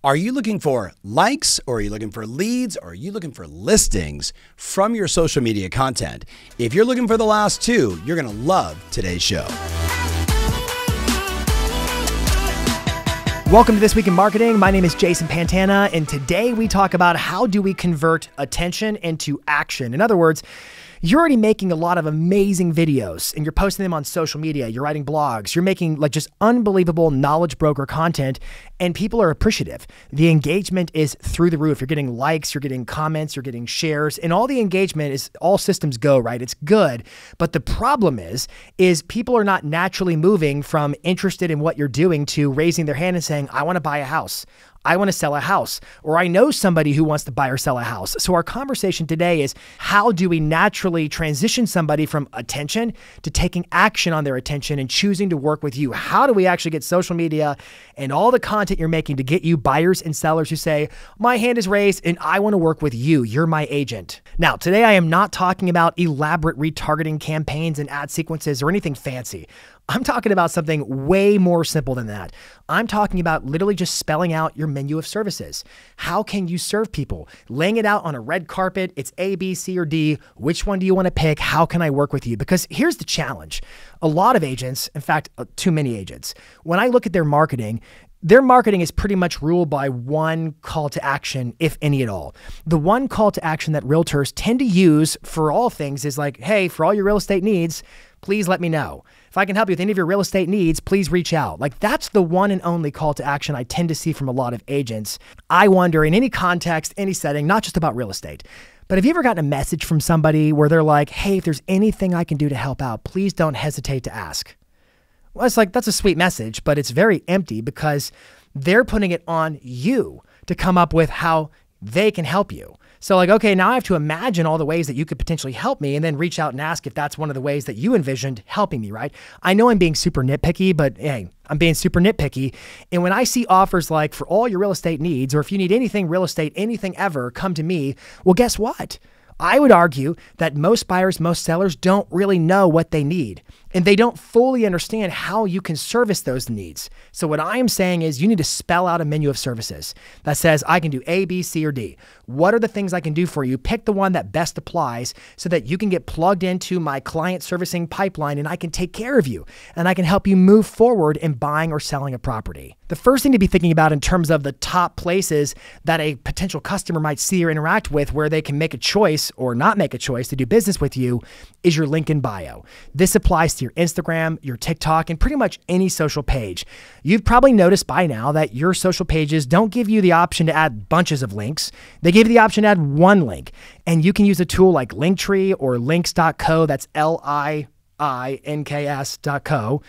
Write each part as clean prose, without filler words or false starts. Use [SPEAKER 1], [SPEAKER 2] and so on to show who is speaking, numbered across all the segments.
[SPEAKER 1] Are you looking for likes, or are you looking for leads, or are you looking for listings from your social media content? If you're looking for the last two, you're going to love today's show.
[SPEAKER 2] Welcome to This Week in Marketing. My name is Jason Pantana, and today we talk about how do we convert attention into action. In other words, you're already making a lot of amazing videos and you're posting them on social media. You're writing blogs. You're making like just unbelievable knowledge broker content, and people are appreciative. The engagement is through the roof. You're getting likes, you're getting comments, you're getting shares, and all the engagement is all systems go, right? It's good. But the problem is people are not naturally moving from interested in what you're doing to raising their hand and saying, I want to buy a house. I want to sell a house, or I know somebody who wants to buy or sell a house. So our conversation today is, how do we naturally transition somebody from attention to taking action on their attention and choosing to work with you? How do we actually get social media and all the content you're making to get you buyers and sellers who say, my hand is raised and I want to work with you. You're my agent. Now, today I am not talking about elaborate retargeting campaigns and ad sequences or anything fancy. I'm talking about something way more simple than that. I'm talking about literally just spelling out your menu of services. How can you serve people? Laying it out on a red carpet. It's A, B, C, or D. Which one do you want to pick? How can I work with you? Because here's the challenge. A lot of agents, in fact, too many agents, when I look at their marketing is pretty much ruled by one call to action, if any at all. The one call to action that realtors tend to use for all things is like, hey, for all your real estate needs, please let me know. If I can help you with any of your real estate needs, please reach out. Like, that's the one and only call to action I tend to see from a lot of agents. I wonder, in any context, any setting, not just about real estate, but have you ever gotten a message from somebody where they're like, hey, if there's anything I can do to help out, please don't hesitate to ask? Well, it's like, that's a sweet message, but it's very empty because they're putting it on you to come up with how they can help you. So like, okay, now I have to imagine all the ways that you could potentially help me and then reach out and ask if that's one of the ways that you envisioned helping me, right? I know I'm being super nitpicky, but hey, I'm being super nitpicky. And when I see offers like, for all your real estate needs, or if you need anything real estate, anything ever, come to me. Well, guess what? I would argue that most buyers, most sellers don't really know what they need, and they don't fully understand how you can service those needs. So what I am saying is, you need to spell out a menu of services that says, I can do A, B, C, or D. What are the things I can do for you? Pick the one that best applies so that you can get plugged into my client servicing pipeline, and I can take care of you and I can help you move forward in buying or selling a property. The first thing to be thinking about in terms of the top places that a potential customer might see or interact with where they can make a choice or not make a choice to do business with you is your link in bio. This applies to your Instagram, your TikTok, and pretty much any social page. You've probably noticed by now that your social pages don't give you the option to add bunches of links. They give you the option to add one link, and you can use a tool like Linktree or links.co. That's links.co.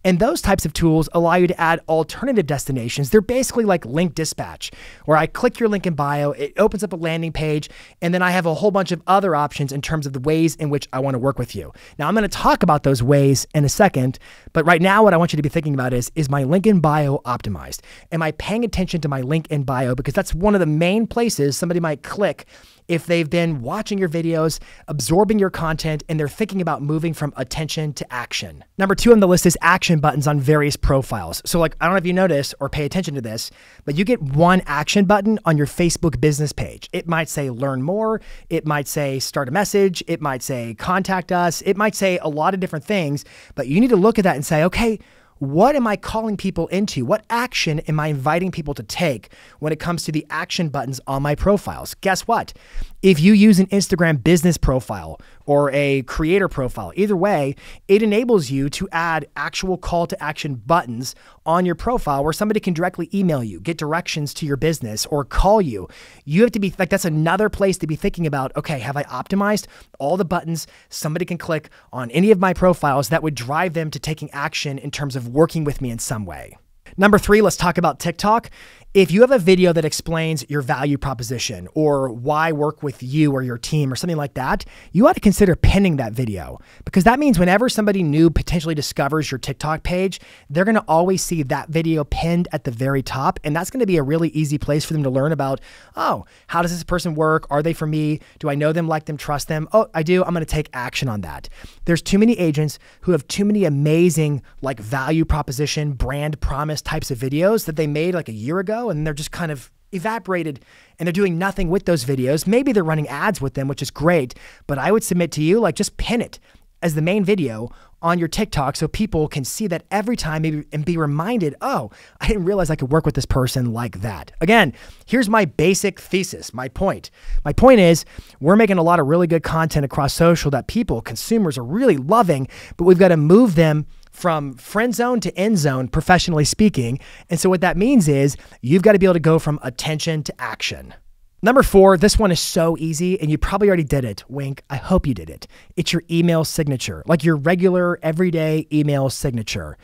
[SPEAKER 2] And those types of tools allow you to add alternative destinations. They're basically like link dispatch, where I click your link in bio, it opens up a landing page, and then I have a whole bunch of other options in terms of the ways in which I want to work with you. Now, I'm going to talk about those ways in a second, but right now what I want you to be thinking about is my link in bio optimized? Am I paying attention to my link in bio? Because that's one of the main places somebody might click if they've been watching your videos, absorbing your content, and they're thinking about moving from attention to action. Number 2 on the list is action buttons on various profiles. So like, I don't know if you notice or pay attention to this, but you get one action button on your Facebook business page. It might say learn more. It might say start a message. It might say contact us. It might say a lot of different things, but you need to look at that and say, okay, what am I calling people into? What action am I inviting people to take when it comes to the action buttons on my profiles? Guess what? If you use an Instagram business profile or a creator profile, either way, it enables you to add actual call to action buttons on your profile where somebody can directly email you, get directions to your business, or call you. You have to be like, that's another place to be thinking about, okay, have I optimized all the buttons somebody can click on any of my profiles that would drive them to taking action in terms of working with me in some way? Number 3, let's talk about TikTok. If you have a video that explains your value proposition or why work with you or your team or something like that, you ought to consider pinning that video, because that means whenever somebody new potentially discovers your TikTok page, they're going to always see that video pinned at the very top. And that's going to be a really easy place for them to learn about, oh, how does this person work? Are they for me? Do I know them, like them, trust them? Oh, I do. I'm going to take action on that. There's too many agents who have too many amazing like value proposition, brand promise types of videos that they made like a year ago video and they're just kind of evaporated and they're doing nothing with those videos. Maybe they're running ads with them, which is great, but I would submit to you, like, just pin it as the main video on your TikTok so people can see that every time and be reminded, oh, I didn't realize I could work with this person like that. Again, here's my basic thesis, my point. My point is we're making a lot of really good content across social that people, consumers are really loving, but we've got to move them from friend zone to end zone, professionally speaking. And so what that means is you've got to be able to go from attention to action. Number 4, this one is so easy and you probably already did it. Wink, I hope you did it. It's your email signature, like your regular everyday email signature.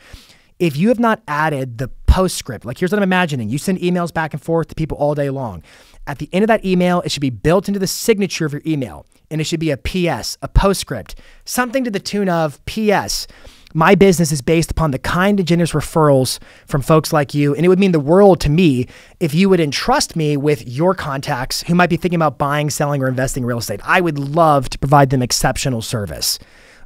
[SPEAKER 2] If you have not added the postscript, like here's what I'm imagining. You send emails back and forth to people all day long. At the end of that email, it should be built into the signature of your email. And it should be a PS, a postscript, something to the tune of PS. My business is based upon the kind and generous referrals from folks like you. And it would mean the world to me if you would entrust me with your contacts who might be thinking about buying, selling, or investing in real estate. I would love to provide them exceptional service.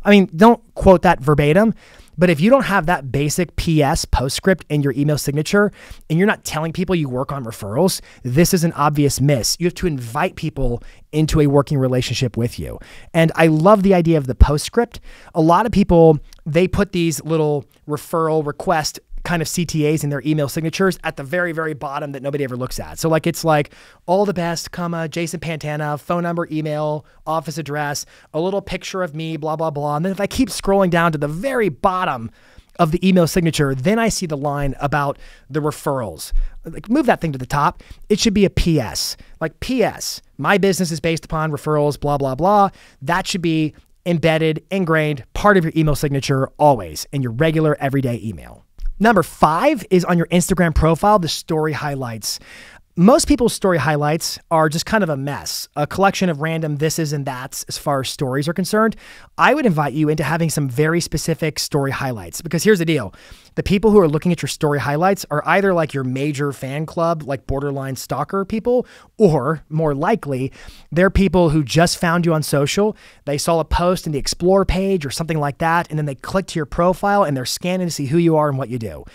[SPEAKER 2] I mean, don't quote that verbatim, but if you don't have that basic PS postscript in your email signature and you're not telling people you work on referrals, this is an obvious miss. You have to invite people into a working relationship with you. And I love the idea of the postscript. A lot of people, they put these little referral request kind of CTAs in their email signatures at the very, very bottom that nobody ever looks at. So like, it's like all the best, Jason Pantana, phone number, email, office address, a little picture of me, blah, blah, blah. And then if I keep scrolling down to the very bottom of the email signature, then I see the line about the referrals. Like, move that thing to the top. It should be a PS. Like, PS, my business is based upon referrals, blah, blah, blah. That should be embedded, ingrained, part of your email signature always in your regular everyday email. Number 5 is on your Instagram profile, the story highlights. Most people's story highlights are just kind of a mess, a collection of random thises and that's as far as stories are concerned. I would invite you into having some very specific story highlights, because here's the deal. The people who are looking at your story highlights are either like your major fan club, like borderline stalker people, or more likely, they're people who just found you on social. They saw a post in the Explore page or something like that, and then they click to your profile and they're scanning to see who you are and what you do.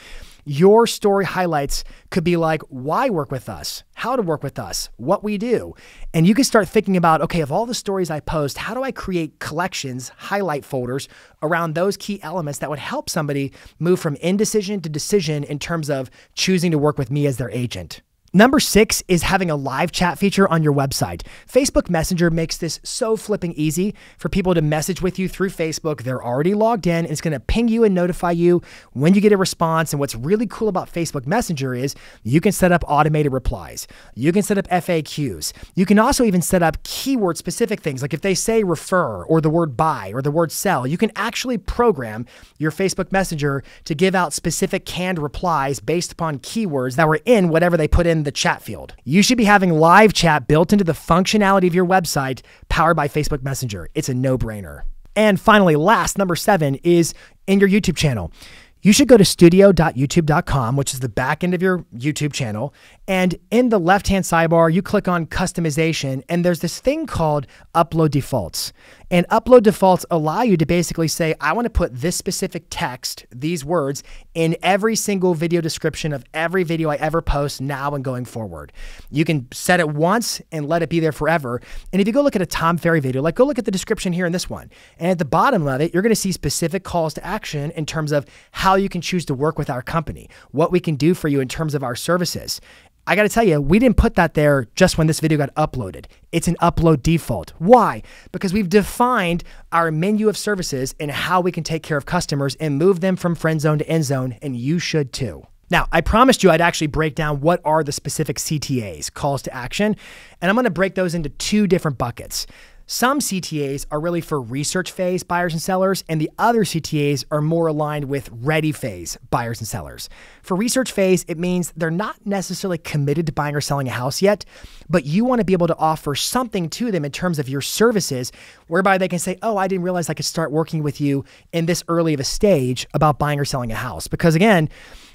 [SPEAKER 2] Your story highlights could be like, why work with us, how to work with us, what we do. And you can start thinking about, okay, of all the stories I post, how do I create collections, highlight folders around those key elements that would help somebody move from indecision to decision in terms of choosing to work with me as their agent. Number 6 is having a live chat feature on your website. Facebook Messenger makes this so flipping easy for people to message with you through Facebook. They're already logged in and it's going to ping you and notify you when you get a response. And what's really cool about Facebook Messenger is you can set up automated replies. You can set up FAQs. You can also even set up keyword specific things. Like if they say refer or the word buy or the word sell, you can actually program your Facebook Messenger to give out specific canned replies based upon keywords that were in whatever they put in the chat field. You should be having live chat built into the functionality of your website powered by Facebook Messenger. It's a no-brainer. And finally, last, number 7 is in your YouTube channel. You should go to studio.youtube.com, which is the back end of your YouTube channel. And in the left-hand sidebar, you click on customization, and there's this thing called upload defaults. And upload defaults allow you to basically say, I want to put this specific text, these words, in every single video description of every video I ever post now and going forward. You can set it once and let it be there forever. And if you go look at a Tom Ferry video, like go look at the description here in this one. And at the bottom of it, you're going to see specific calls to action in terms of how you can choose to work with our company, what we can do for you in terms of our services. I got to tell you, we didn't put that there just when this video got uploaded. It's an upload default. Why? Because we've defined our menu of services and how we can take care of customers and move them from friend zone to end zone, and you should too. Now, I promised you I'd actually break down what are the specific CTAs, calls to action, and I'm going to break those into 2 different buckets. Some CTAs are really for research phase buyers and sellers, and the other CTAs are more aligned with ready phase buyers and sellers. For research phase, it means they're not necessarily committed to buying or selling a house yet, but you want to be able to offer something to them in terms of your services, whereby they can say, oh, I didn't realize I could start working with you in this early of a stage about buying or selling a house. Because again,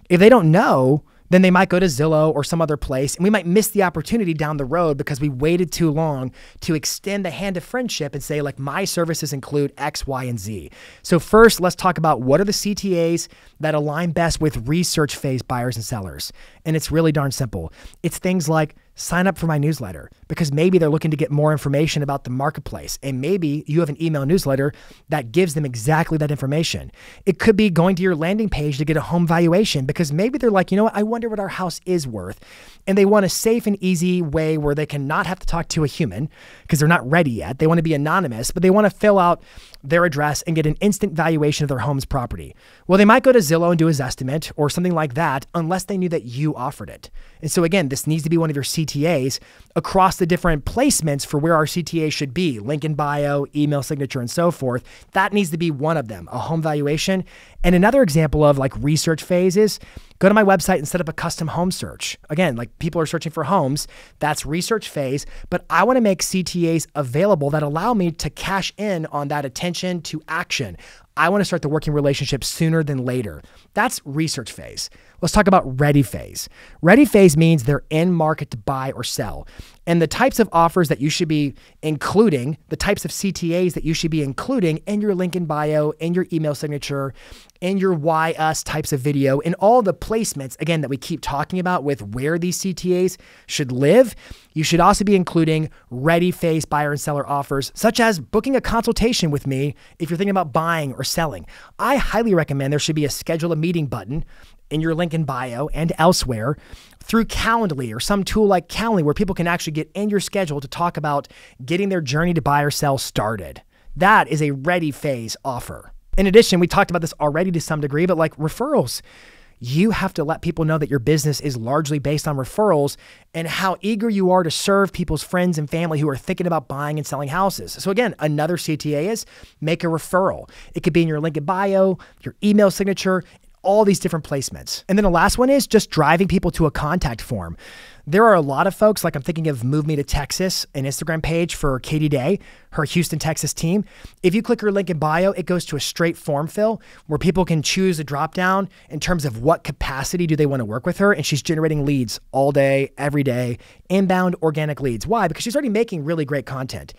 [SPEAKER 2] if they don't know, then they might go to Zillow or some other place, and we might miss the opportunity down the road because we waited too long to extend the hand of friendship and say, like, my services include X, Y, and Z. So first, let's talk about what are the CTAs that align best with research phase buyers and sellers. And it's really darn simple. It's things like sign up for my newsletter because maybe they're looking to get more information about the marketplace. And maybe you have an email newsletter that gives them exactly that information. It could be going to your landing page to get a home valuation because maybe they're like, you know what, I wonder what our house is worth. And they want a safe and easy way where they can not have to talk to a human because they're not ready yet. They want to be anonymous, but they want to fill out their address and get an instant valuation of their home's property. Well, they might go to Zillow and do a Zestimate or something like that unless they knew that you offered it. And so again, this needs to be one of your CTAs across the different placements for where our CTA should be, link in bio, email signature, and so forth. That needs to be one of them, a home valuation. And another example of like research phases, go to my website and set up a custom home search. Again, like people are searching for homes, that's research phase, but I want to make CTAs available that allow me to cash in on that attention to action. I want to start the working relationship sooner than later. That's research phase. Let's talk about ready phase. Ready phase means they're in market to buy or sell. And the types of offers that you should be including, the types of CTAs that you should be including in your link in bio, in your email signature, in your Why Us types of video, in all the placements, again, that we keep talking about with where these CTAs should live, you should also be including ready phase buyer and seller offers, such as booking a consultation with me if you're thinking about buying or selling. I highly recommend there should be a schedule a meeting button in your link in bio and elsewhere through Calendly or some tool like Calendly where people can actually get in your schedule to talk about getting their journey to buy or sell started. That is a ready phase offer. In addition, we talked about this already to some degree, but like referrals, you have to let people know that your business is largely based on referrals and how eager you are to serve people's friends and family who are thinking about buying and selling houses. So again, another CTA is make a referral. It could be in your link in bio, your email signature, all these different placements. And then the last one is just driving people to a contact form. There are a lot of folks, like I'm thinking of Move Me to Texas, an Instagram page for Katie Day, her Houston, Texas team. If you click her link in bio, it goes to a straight form fill where people can choose a drop down in terms of what capacity do they want to work with her. And she's generating leads all day, every day, inbound organic leads. Why? Because she's already making really great content.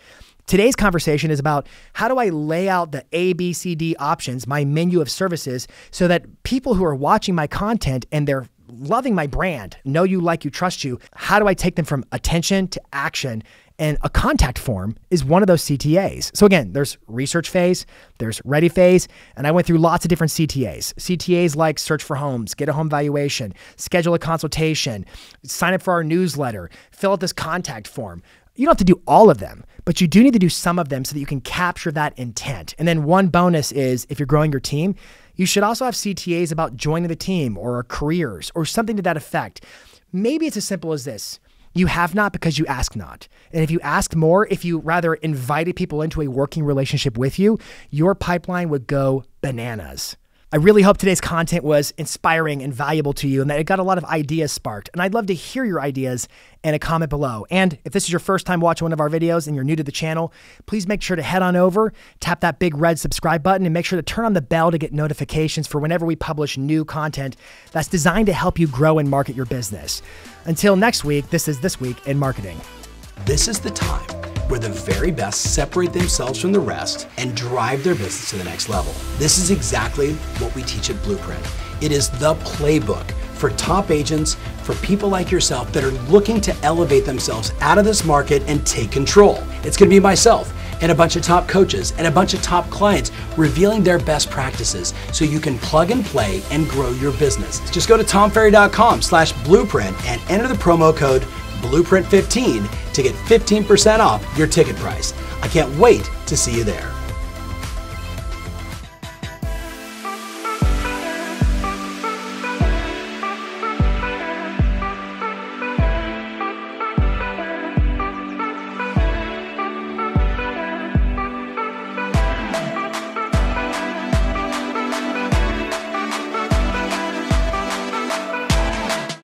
[SPEAKER 2] Today's conversation is about how do I lay out the A, B, C, D options, my menu of services, so that people who are watching my content and they're loving my brand, know you, like you, trust you, how do I take them from attention to action? And a contact form is one of those CTAs. So again, there's research phase, there's ready phase, and I went through lots of different CTAs. CTAs like search for homes, get a home valuation, schedule a consultation, sign up for our newsletter, fill out this contact form. You don't have to do all of them, but you do need to do some of them so that you can capture that intent. And then one bonus is if you're growing your team, you should also have CTAs about joining the team or careers or something to that effect. Maybe it's as simple as this. You have not because you ask not. And if you asked more, if you rather invited people into a working relationship with you, your pipeline would go bananas. I really hope today's content was inspiring and valuable to you and that it got a lot of ideas sparked. And I'd love to hear your ideas in a comment below. And if this is your first time watching one of our videos and you're new to the channel, please make sure to head on over, tap that big red subscribe button, and make sure to turn on the bell to get notifications for whenever we publish new content that's designed to help you grow and market your business. Until next week, this is This Week in Marketing.
[SPEAKER 1] This is the time where the very best separate themselves from the rest and drive their business to the next level. This is exactly what we teach at Blueprint. It is the playbook for top agents, for people like yourself that are looking to elevate themselves out of this market and take control. It's gonna be myself and a bunch of top coaches and a bunch of top clients revealing their best practices so you can plug and play and grow your business. Just go to tomferry.com/blueprint and enter the promo code Blueprint15 to get 15% off your ticket price. I can't wait to see you there.